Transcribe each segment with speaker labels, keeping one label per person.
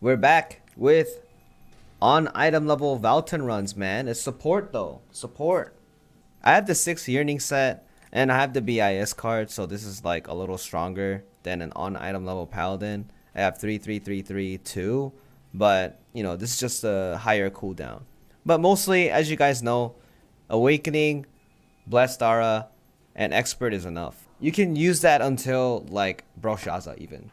Speaker 1: We're back with on item level Valtan runs, man. It's support though. Support. I have the 6 Yearning set and I have the BIS card, so this is like a little stronger than an on item level Paladin. I have 3, 3, 3, 3, 2, but you know, this is just a higher cooldown. But mostly, as you guys know, Awakening, Blessed Aura, and Expert is enough. You can use that until like Broshaza even.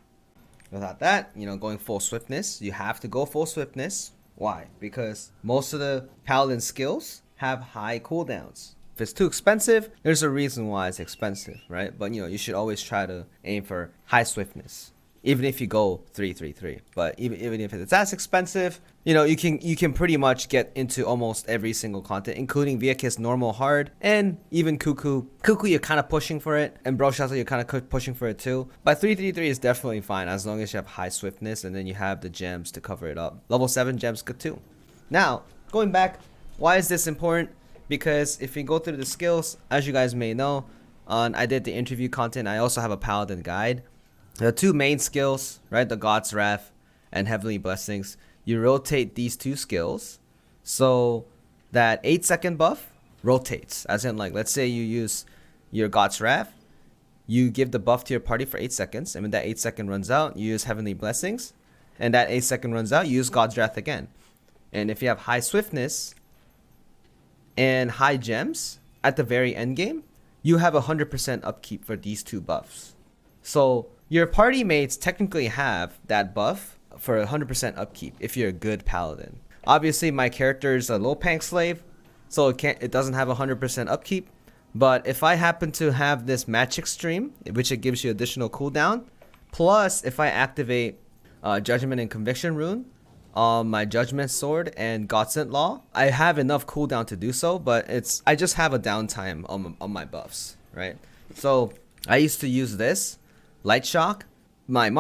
Speaker 1: Without that, you know, going full swiftness, you have to go full swiftness. Why? Because most of the Paladin skills have high cooldowns. If it's too expensive, there's a reason why it's expensive, right? But you know, you should always try to aim for high swiftness, even if you go 3-3-3. But even if it's as expensive, you know, you can pretty much get into almost every single content, including Viakiss normal hard and even Cuckoo. Cuckoo, you're kind of pushing for it, and Broshaza, you're kind of pushing for it too. But 3-3-3 is definitely fine as long as you have high swiftness and then you have the gems to cover it up. Level 7 gems good too. Now, going back, why is this important? Because if you go through the skills, as you guys may know, I did the interview content. I also have a Paladin guide. The 2 main skills, right? The God's Wrath and Heavenly Blessings. You rotate these 2 skills so that 8-second buff rotates. As in, like, let's say you use your God's Wrath, you give the buff to your party for 8 seconds, and when that 8-second runs out, you use Heavenly Blessings, and that 8-second runs out, you use God's Wrath again. And if you have high swiftness and high gems at the very end game, you have 100% upkeep for these 2 buffs. So your party mates technically have that buff for 100% upkeep if you're a good Paladin. Obviously, my character is a low pank slave, so it doesn't have 100% upkeep. But if I happen to have this magic stream, which it gives you additional cooldown, plus if I activate Judgment and Conviction rune on my Judgment Sword and Godsent Law, I have enough cooldown to do so, but I just have a downtime on my buffs, right? So I used to use this Light Shock, the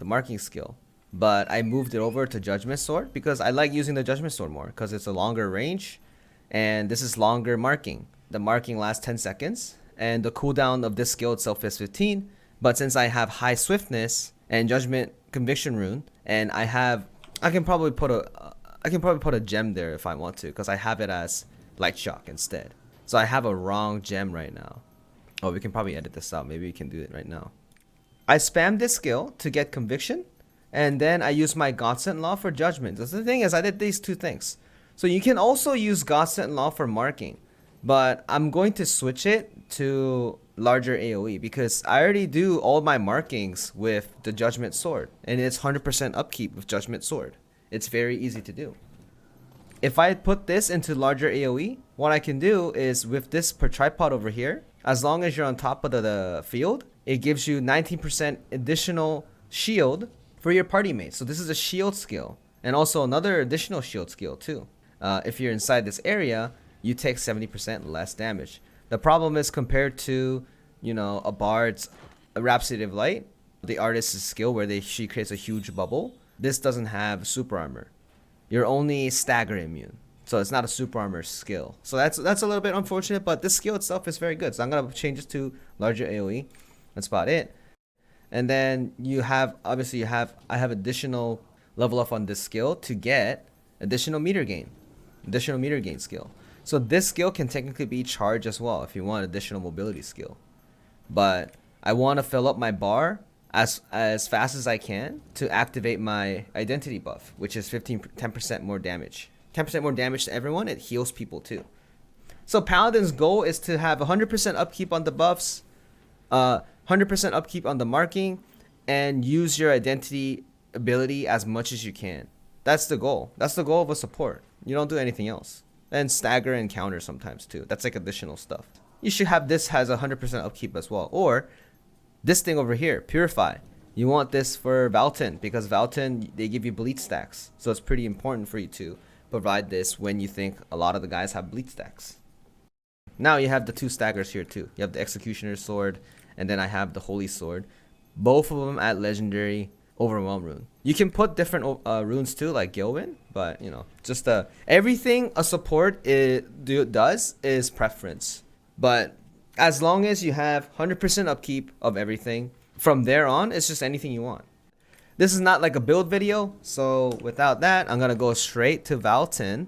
Speaker 1: marking skill, but I moved it over to Judgment Sword because I like using the Judgment Sword more because it's a longer range and this is longer marking. The marking lasts 10 seconds and the cooldown of this skill itself is 15, but since I have high swiftness and Judgment Conviction rune, and I can probably put a gem there if I want to, because I have it as Light Shock instead. So I have a wrong gem right now. Oh, we can probably edit this out. Maybe we can do it right now. I spam this skill to get Conviction, and then I use my Godsent Law for Judgment. So the thing is, I did these 2 things. So you can also use Godsent Law for marking, but I'm going to switch it to larger AoE because I already do all my markings with the Judgment Sword, and it's 100% upkeep with Judgment Sword. It's very easy to do. If I put this into larger AoE, what I can do is with this per tripod over here, as long as you're on top of the field, it gives you 19% additional shield for your party mates. So this is a shield skill, and also another additional shield skill too. If you're inside this area, you take 70% less damage. The problem is compared to, you know, a Bard's Rhapsody of Light, the artist's skill where she creates a huge bubble. This doesn't have super armor. You're only stagger immune, so it's not a super armor skill. So that's a little bit unfortunate, but this skill itself is very good. So I'm gonna change this to larger AoE. That's about it. And then I have additional level up on this skill to get additional meter gain skill. So this skill can technically be charged as well if you want additional mobility skill. But I want to fill up my bar as fast as I can to activate my identity buff, which is 10% more damage. 10% more damage to everyone. It heals people too. So Paladin's goal is to have 100% upkeep on the buffs, 100% upkeep on the marking, and use your identity ability as much as you can. That's the goal. That's the goal of a support. You don't do anything else. And stagger and counter sometimes too. That's like additional stuff. You should have this has 100% upkeep as well. Or this thing over here, Purify. You want this for Valtan because Valtan, they give you bleed stacks. So it's pretty important for you to provide this when you think a lot of the guys have bleed stacks. Now you have the 2 staggers here too. You have the Executioner's Sword, and then I have the Holy Sword. Both of them at Legendary Overwhelm rune. You can put different runes too, like Gilwyn, but you know, just everything a support does is preference. But as long as you have 100% upkeep of everything, from there on, it's just anything you want. This is not like a build video, so without that, I'm gonna go straight to Valtan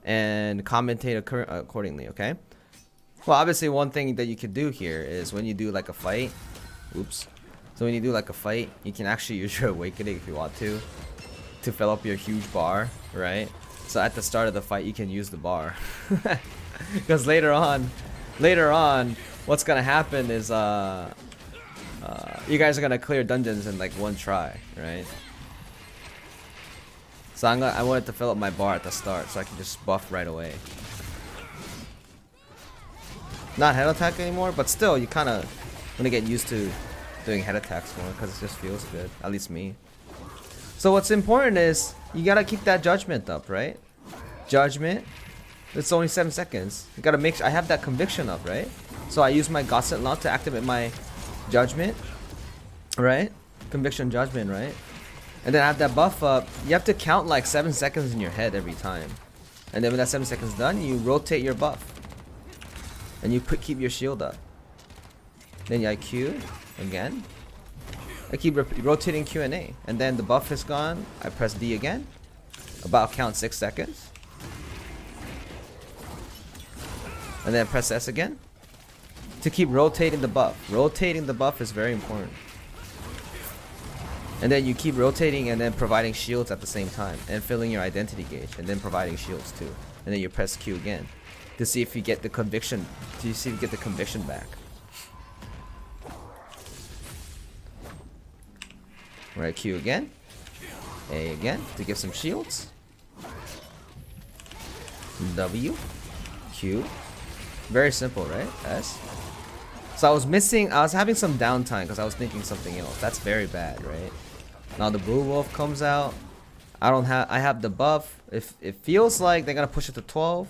Speaker 1: and commentate accordingly, okay? Well, obviously one thing that you could do here is when you do like a fight, oops. So when you do like a fight, you can actually use your awakening if you want to fill up your huge bar, right? So at the start of the fight, you can use the bar. Because later on, what's gonna happen is you guys are gonna clear dungeons in like one try, right? So I wanted to fill up my bar at the start so I can just buff right away. Not head attack anymore, but still, you kind of want to get used to doing head attacks more because it just feels good, at least me. So what's important is you gotta keep that judgment up, right? Judgment. It's only 7 seconds. You gotta make sure I have that conviction up, right? So I use my Gosset Launch to activate my judgment, right? Conviction judgment, right? And then I have that buff up. You have to count like 7 seconds in your head every time. And then when that 7 seconds done, you rotate your buff. And you keep your shield up. Then I Q again. I keep rotating Q and A. And then the buff is gone. I press D again. About count 6 seconds. And then press S again. To keep rotating the buff. Rotating the buff is very important. And then you keep rotating and then providing shields at the same time. And filling your identity gauge. And then providing shields too. And then you press Q again. To see if you get the conviction. To see if you get the conviction back. Right, Q again. A again to give some shields. W. Q. Very simple, right? S. So I was having some downtime because I was thinking something else. That's very bad, right? Now the Blue Wolf comes out. I have the buff. If it feels like they're gonna push it to 12.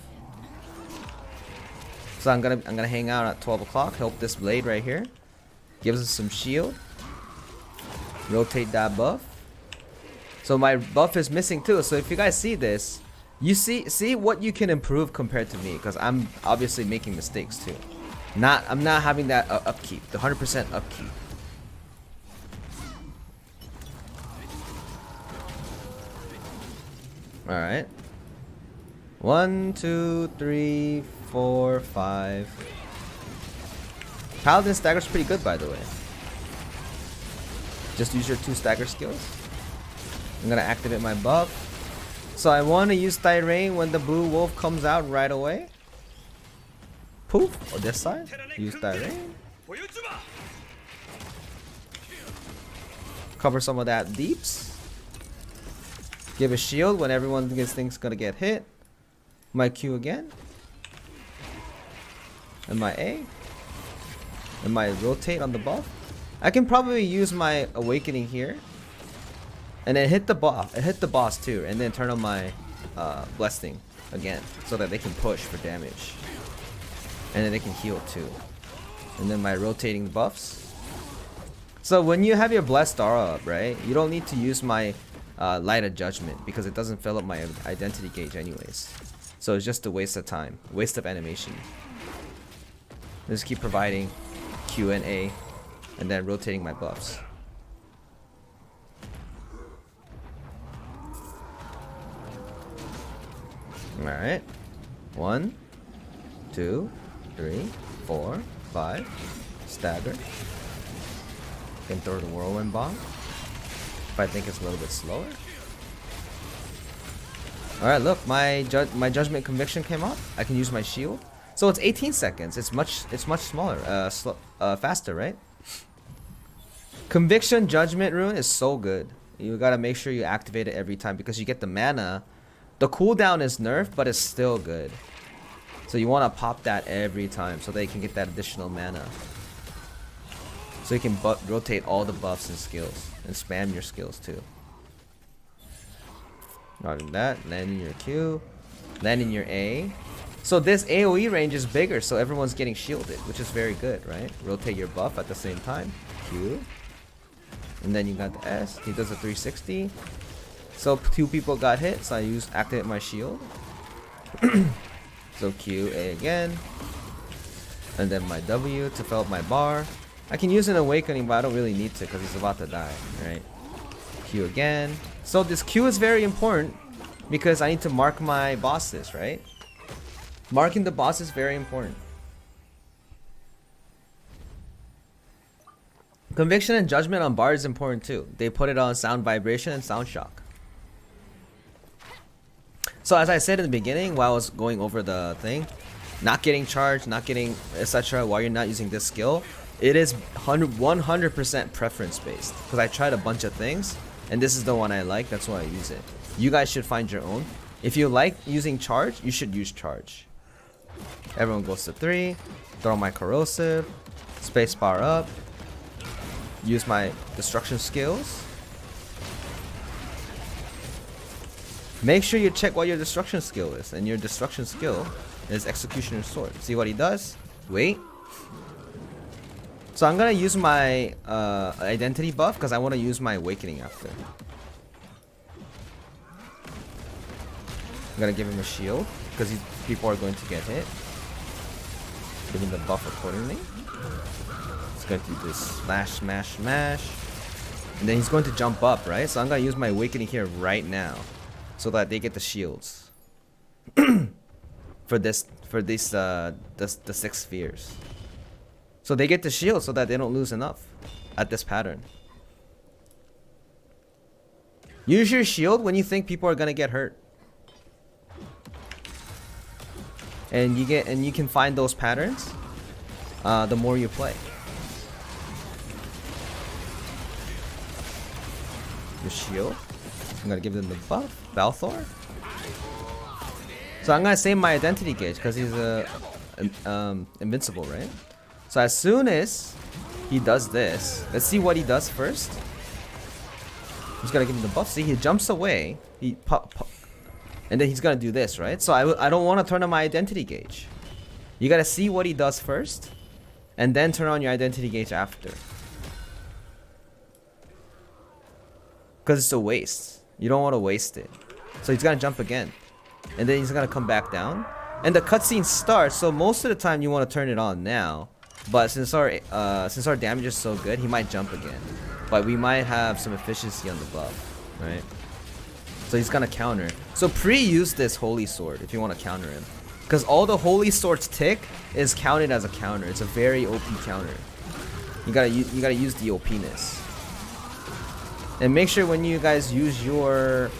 Speaker 1: So I'm gonna hang out at 12 o'clock. Help this blade right here. Gives us some shield. Rotate that buff. So my buff is missing too. So if you guys see this, you see what you can improve compared to me, because I'm obviously making mistakes too. I'm not having that upkeep, the 100% upkeep. All right. 1, 2, 3, 4, 5. Paladin stagger's pretty good, by the way. Just use your 2 stagger skills. I'm gonna activate my buff. So I want to use Thyrain when the Blue Wolf comes out right away. Poof. On this side, use Thyrain. Cover some of that deeps. Give a shield when everyone thinks gonna get hit. My Q again. And my A. And my rotate on the buff. I can probably use my awakening here. And then hit the boss too. And then turn on my blessing again. So that they can push for damage. And then they can heal too. And then my rotating buffs. So when you have your blessed aura up, right? You don't need to use my light of judgment. Because it doesn't fill up my identity gauge anyways. So it's just a waste of time. Waste of animation. Just keep providing Q and A. And then rotating my buffs. Alright. 1, 2, 3, 4, 5. Stagger. Can throw the whirlwind bomb. If I think it's a little bit slower. Alright, look, my judgment conviction came up. I can use my shield. So it's 18 seconds. It's much smaller, faster, right? Conviction judgment rune is so good. You gotta make sure you activate it every time because you get the mana. The cooldown is nerfed, but it's still good. So you want to pop that every time so they can get that additional mana. So you can rotate all the buffs and skills and spam your skills too. Not in that, land in your Q, land in your A. So this AoE range is bigger, so everyone's getting shielded, which is very good, right? Rotate your buff at the same time. Q. And then you got the S. He does a 360. So 2 people got hit, so I activate my shield. So Q, A again. And then my W to fill up my bar. I can use an awakening, but I don't really need to because he's about to die, right? Q again. So this Q is very important because I need to mark my bosses, right? Marking the boss is very important. Conviction and judgment on bar is important too. They put it on sound vibration and sound shock. So as I said in the beginning, while I was going over the thing, not getting charged, not getting etc. while you're not using this skill, it is 100% preference based. Because I tried a bunch of things, and this is the one I like. That's why I use it. You guys should find your own. If you like using charge, you should use charge. Everyone goes to 3. Throw my corrosive. Space bar up. Use my destruction skills. Make sure you check what your destruction skill is. And your destruction skill is Executioner's Sword. See what he does? Wait. So I'm gonna use my identity buff because I want to use my awakening after. I'm gonna give him a shield because people are going to get hit. Give him the buff accordingly. He's going to do this slash, smash, smash. And then he's going to jump up, right? So I'm gonna use my awakening here right now, so that they get the shields for the 6 spheres. So they get the shield so that they don't lose enough at this pattern. Use your shield when you think people are gonna get hurt. And you can find those patterns the more you play. Your shield. I'm gonna give them the buff. Balthor. So I'm gonna save my identity gauge because he's invincible, right? So as soon as he does this, let's see what he does first. I'm just gonna give him the buff. See, he jumps away. He pop, and then he's gonna do this, right? So I don't want to turn on my identity gauge. You gotta see what he does first, and then turn on your identity gauge after. Because it's a waste. You don't want to waste it. So he's gonna jump again, and then he's gonna come back down, and the cutscene starts. So most of the time you want to turn it on now, but since our damage is so good, he might jump again. But we might have some efficiency on the buff, right? So he's gonna counter. So pre-use this holy sword if you want to counter him, because all the holy swords tick is counted as a counter. It's a very OP counter. You gotta use the OP-ness. And make sure when you guys use your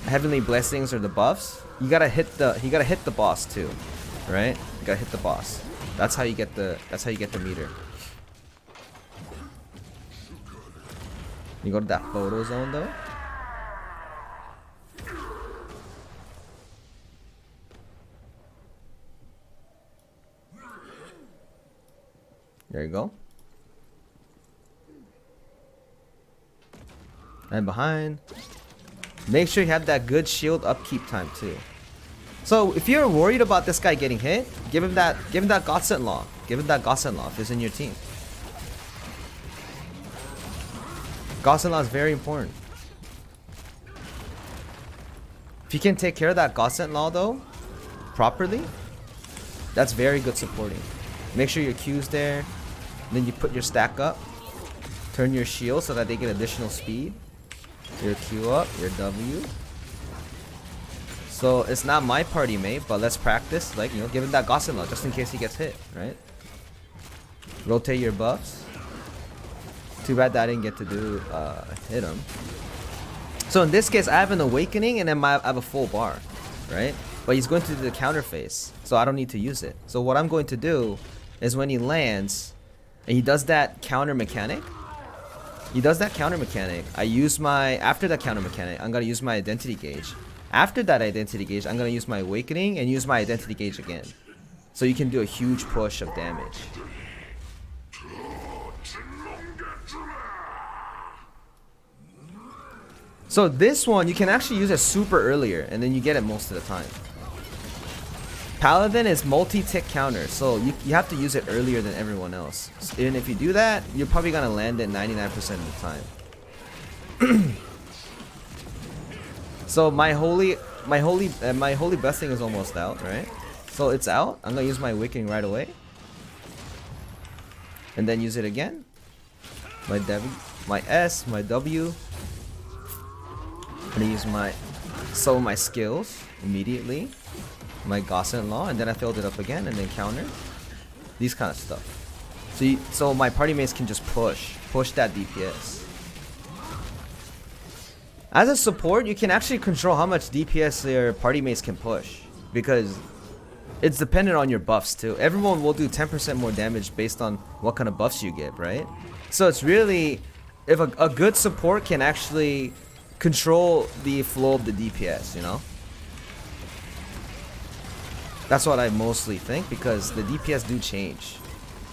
Speaker 1: heavenly blessings or the buffs, you gotta hit the boss too, right? You gotta hit the boss. That's how you get the meter. You go to that photo zone though. There you go. And behind. Make sure you have that good shield upkeep time too. So if you're worried about this guy getting hit, give him that Godsent Law. Give him that Godsent Law if it's in your team. Godsent Law is very important. If you can take care of that Godsent Law though, properly, that's very good supporting. Make sure your Q's there. Then you put your stack up. Turn your shield so that they get additional speed. Your Q up, your W. So it's not my party mate, but let's practice. Like, you know, give him that Godsent Law just in case he gets hit, right? Rotate your buffs. Too bad that I didn't get to do hit him. So in this case, I have an awakening and then I have a full bar, right? But he's going to do the counter phase, so I don't need to use it. So what I'm going to do is when he lands and he does that counter mechanic, I use my, after that counter mechanic, I'm gonna use my identity gauge. After that identity gauge, I'm gonna use my awakening and use my identity gauge again. So you can do a huge push of damage. So this one, you can actually use it super earlier and then you get it most of the time. Paladin is multi-tick counter, so you have to use it earlier than everyone else. And if you do that, you're probably gonna land it 99% of the time. So my holy blessing is almost out, right? So it's out. I'm gonna use my awakening right away, and then use it again. My S, my W. gonna use some of my skills immediately. My Gossip Law, and then I filled it up again, and then counter. These kind of stuff. So my party mates can just push that DPS. As a support, you can actually control how much DPS your party mates can push, because it's dependent on your buffs too. Everyone will do 10% more damage based on what kind of buffs you get, right? So it's really, if a good support can actually control the flow of the DPS, you know? That's what I mostly think, because the DPS do change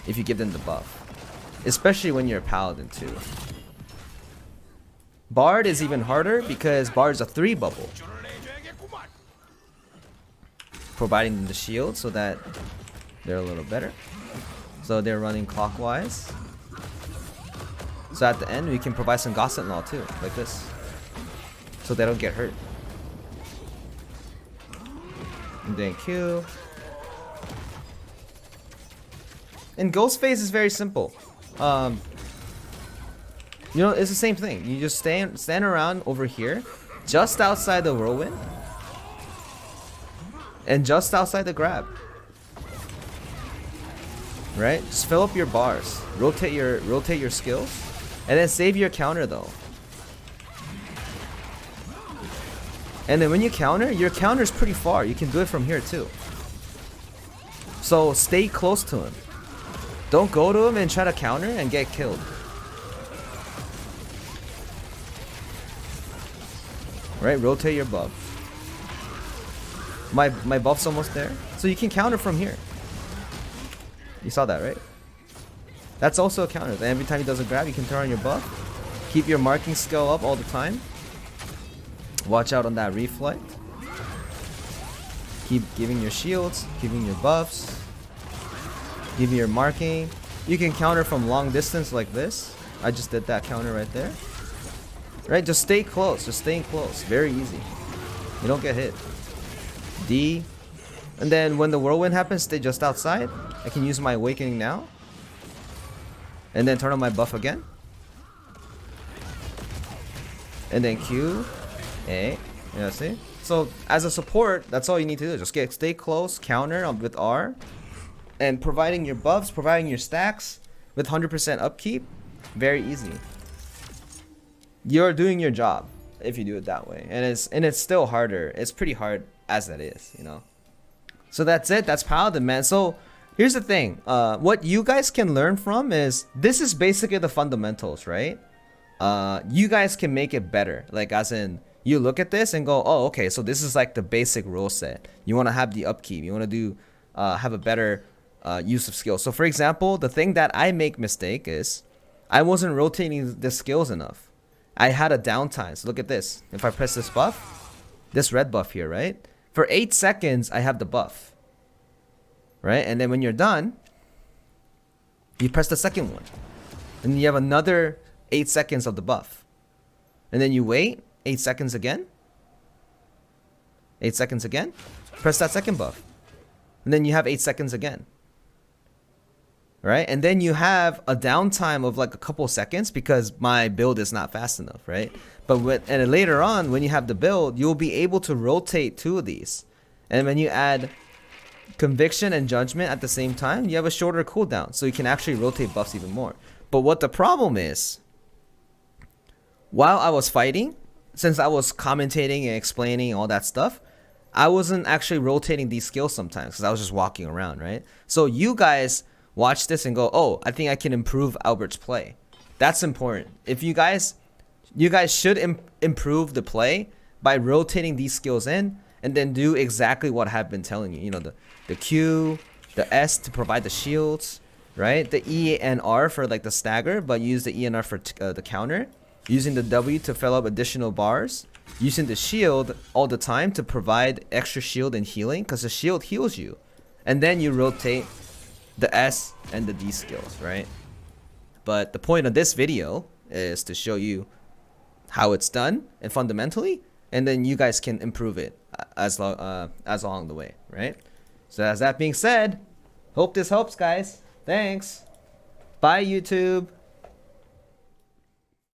Speaker 1: if you give them the buff. Especially when you're a Paladin too. Bard is even harder because Bard's a 3 bubble. Providing them the shield so that they're a little better. So they're running clockwise. So at the end we can provide some Gossip Law too, like this. So they don't get hurt. And then Q. And Ghost Phase is very simple. You know, it's the same thing. You just stand around over here, just outside the whirlwind, and just outside the grab. Right? Just fill up your bars, rotate your skills, and then save your counter though. And then when you counter, your counter's pretty far. You can do it from here too. So stay close to him. Don't go to him and try to counter and get killed. Right? Rotate your buff. My buff's almost there. So you can counter from here. You saw that, right? That's also a counter. And every time he does a grab, you can turn on your buff. Keep your marking skill up all the time. Watch out on that reflect. Keep giving your shields, giving your buffs, giving your marking. You can counter from long distance like this. I just did that counter right there. Right, just stay close, just staying close. Very easy. You don't get hit. D. And then when the whirlwind happens, stay just outside. I can use my awakening now. And then turn on my buff again. And then Q. A. Yeah, see? So as a support, that's all you need to do. Just stay close, counter with R, and providing your buffs, providing your stacks with 100% upkeep. Very easy. You're doing your job if you do it that way, and it's still harder. It's pretty hard as that is, you know. So that's it. That's Paladin, man. So here's the thing. What you guys can learn from is this is basically the fundamentals, right? You guys can make it better, like as in. You look at this and go, oh, okay, so this is like the basic rule set. You want to have the upkeep. You want to do have a better use of skills. So for example, the thing that I make mistake is I wasn't rotating the skills enough. I had a downtime. So look at this. If I press this buff, this red buff here, right? For 8 seconds, I have the buff. Right? And then when you're done, you press the second one. And you have another 8 seconds of the buff. And then you wait. 8 seconds again. 8 seconds again. Press that second buff. And then you have 8 seconds again. Right? And then you have a downtime of like a couple seconds because my build is not fast enough, right? But and later on, when you have the build, you'll be able to rotate 2 of these. And when you add Conviction and Judgment at the same time, you have a shorter cooldown. So you can actually rotate buffs even more. But what the problem is, while I was fighting, since I was commentating and explaining all that stuff, I wasn't actually rotating these skills sometimes because I was just walking around, right? So you guys watch this and go, oh, I think I can improve Albert's play. That's important. If you guys should improve the play by rotating these skills in and then do exactly what I've been telling you. You know, the Q, the S to provide the shields, right? The E and R for like the stagger, but use the E and R for the counter. Using the W to fill up additional bars. Using the shield all the time to provide extra shield and healing, because the shield heals you. And then you rotate the S and the D skills, right? But the point of this video is to show you how it's done and fundamentally, and then you guys can improve it as along the way, right? So as that being said, hope this helps, guys. Thanks. Bye, YouTube.